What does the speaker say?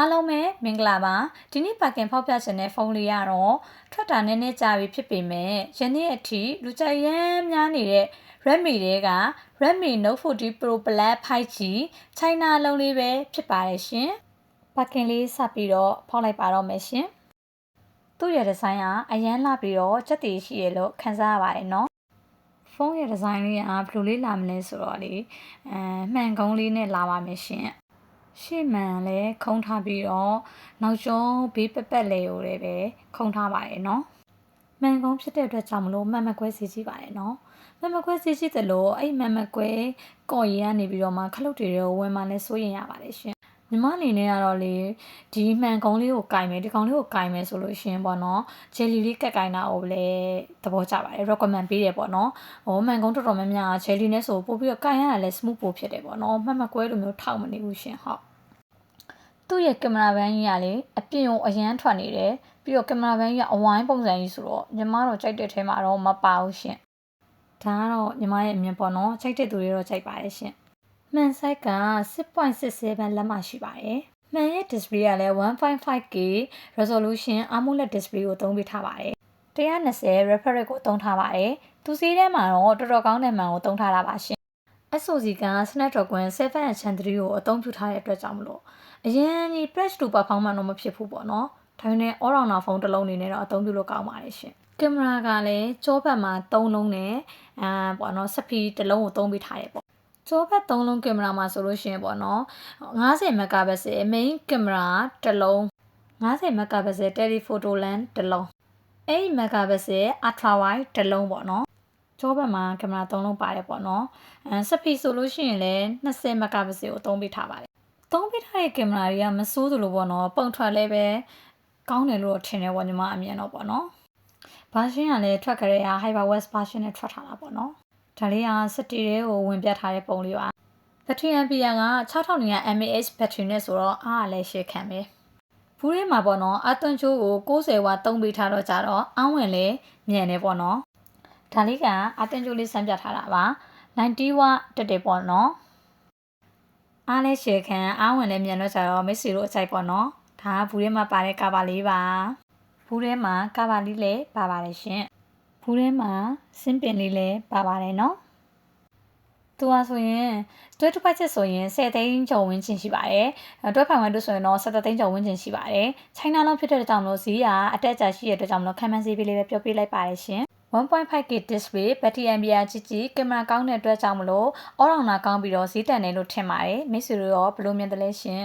အားလုံးပဲမင်္ဂလာပါဒီနေ့ပါကင်ဖောက်ပြချင်တဲ့ဖုန်းလေးကတော့ထွက်တာနည်းနည်းကြာပြီဖြစ်ပေမဲ့ယနေ့အထိလူကြိုက်ရမ်းများနေတဲ့ Redmi တွေက Redmi Note 40 Pro Plus 5G China လုံးလေးပဲဖြစ်ပါတယ်ရှင်ပါကင်လေးစပြီးတော့ဖောက်လိုက်ပါတော့မယ်ရှင်သူ့ရဲ့ဒီဇိုင်းကအရန်လှပြီးတော့chấtတည်ရှိရလို့ခန်းစားရပါတယ်နော်ဖုန်းရဲ့ဒီဇိုင်းလေးကဘယ်လိုလေးလာမလဲဆိုတော့လေမှန်ကုန်းလေးနဲ့လာပါမယ်ရှင်ရှေ့မှန်လည်းခုံးထားပြီးတော့နောက်ကျောင်းဘေးပက်ပက်လေကိုလည်းပဲခုံးထားပါတယ်နော်မှန်ကုန်းဖြစ်တဲ့အတွက်ကြောင့်မလို့မှန်မကွဲစီကြည့်ပါတယ်နော်မှန်မကွဲစီကြည့်တယ်လို့အဲ့မှန်မကွဲကော်ရည်ကနေပြီးတော့မှခလုတ်တွေရောဝင်မှလည်းစိုးရင်ရပါတယ်ရှင်ညီမအနေနဲ့ကတော့လေဒီမှန်ကုန်းလေးကိုကင်မယ်ဒီကောင်လေးကိုကင်မယ်ဆိုလို့ရှင်ပေါ့နော်ဂျယ်လီလေးကက်ကင်တာကိုလည်းသဘောကျပါတယ် recommend ပေးတယ်ပေါ့နော်မှန်ကုန်းတော်တော်များများဂျယ်လီနဲ့ဆိုပို့ပြီးတော့ကင်ရတာလည်း smooth ပို့ဖြစ်တယ်ပေါ့နော်မှန်မကွဲလိုမျိုးထောက်မနေဘူးရှင်ဟုတ်သူ့ရဲ့ကင်မရာဘန်းကြီးကလေအပြင်ကိုအရန်ထွက်နေတယ်ပြီးတော့ကင်မရာဘန်းကြီးကအဝိုင်းပုံစံကြီးဆိုတော့ညီမတော့ကြိုက်တဲ့ထဲမှာတော့မပါဘူးရှင်ဒါကတော့ညီမရဲ့အမြင်ပေါ့နော်ကြိုက်တဲ့သူတွေတော့ကြိုက်ပါတယ်ရှင်မှန်ဆိုက်က 6.67 လက်မှရှိပါတယ်မှန်ရဲ့ display ကလည်း 1.5K resolution AMOLED display ကိုသုံးပေးထားပါတယ်120 refresh rate ကိုသုံးထားပါတယ်သူစီးထဲမှာတော့တော်တော်ကောင်းတဲ့မှန်ကိုသုံးထားတာပါရှင်SoC က Snapdragon 7 Gen 3ကိုအသုံးပြုထားတဲ့အတွက်ကြောင့်မလို့အရင်ကြီး press to performance တော့မဖြစ်ဘူးပေါ့နော်ဒါပေမဲ့ all rounder ဖုန်းတစ်လုံးအနေနဲ့တော့အသုံးပြုလို့ကောင်းပါတယ်ရှင်ကင်မရာကလည်းကြောဘက်မှာ3လုံးနဲ့ပေါ့နော်စပီတစ်လုံးကိုသုံးပေးထားတယ်ပေါ့ကြောဘက်3လုံးကင်မရာမှာဆိုလို့ရှိရင်ပေါ့နော်50 megapixel main ကင်မရာတစ်လုံး50 megapixel telephoto lens တစ်လုံး8 megapixel ultra wide တစ်လုံးပေါ့နော်ကြောဘက်မှာကင်မရာ3လုံးပါတယ်ပေါ့နော်စပီဆိုလို့ရှိရင်လည်း20 megapixel ကိုသုံးပေးထားပါတယ်သုံးပေးထားတဲ့ကင်မရာတွေကမဆိုးသလိုပေါ့နော်ပုံထွက်လည်းပဲကောင်းတယ်လို့ထင်တယ်ပေါ့ညီမအမြင်တော့ပေါ့နော်ဘာရှင်းကလည်းထွက်ကြတဲ့ဟာ HyperWest version နဲ့ထွက်ထားတာပေါ့နော်ဒါလေးကစတီတွေကိုဝင်ပြထားတဲ့ပုံလေးပါဘက်ထရီ ampere က 6200 mAh ဘက်ထရီနဲ့ဆိုတော့အားကလည်းရှေ့ခံပဲဘူးထဲမှာပေါ့နော်အသွင်ချိုးကို60ဝါသုံးပေးထားတော့ကြတော့အောင်းဝင်လည်းမြန်နေပေါ့နော်ဒါလေးကအသွင်ချိုးလေးစမ်းပြထားတာပါ90ဝတက်တယ်ပေါ့နော်အားလည်းရှေ့ခံအားဝင်လည်းမြန်တော့ကြတော့မိတ်ဆွေတို့အကြိုက်ပေါ့နော်ဒါကဘူးထဲမှာပါတဲ့ကာဘာလေးပါဘူးထဲမှာကာဘာလေးလည်းပါပါတယ်ရှင်ဘူးထဲမှာစင်းပင်လေးလည်းပါပါတယ်နော်သူကဆိုရင်တွဲတစ်ပတ်ချက်ဆိုရင်10သိန်းကျော်ဝန်းကျင်ရှိပါတယ်တွဲဖိုင်ဝမ်တို့ဆိုရင်တော့17သိန်းကျော်ဝန်းကျင်ရှိပါတယ်ချိုင်းနာလုံးဖြစ်တဲ့ကြောင့်လို့ဈေးကအတက်အကျရှိတဲ့အတွက်ကြောင့်လို့ခံမှန်းဈေးပေးလေးပဲပြောပြလိုက်ပါတယ်ရှင် 1.5K display ဘက်ထရီ ampere ကြီးကင်မရာကောင်းတဲ့အတွက်ကြောင့်မလို့ all rounder ကောင်းပြီးတော့ဈေးတန်တယ်လို့ထင်ပါတယ်မိတ်ဆွေတို့ရောဘယ်လိုမြင်သလဲရှင်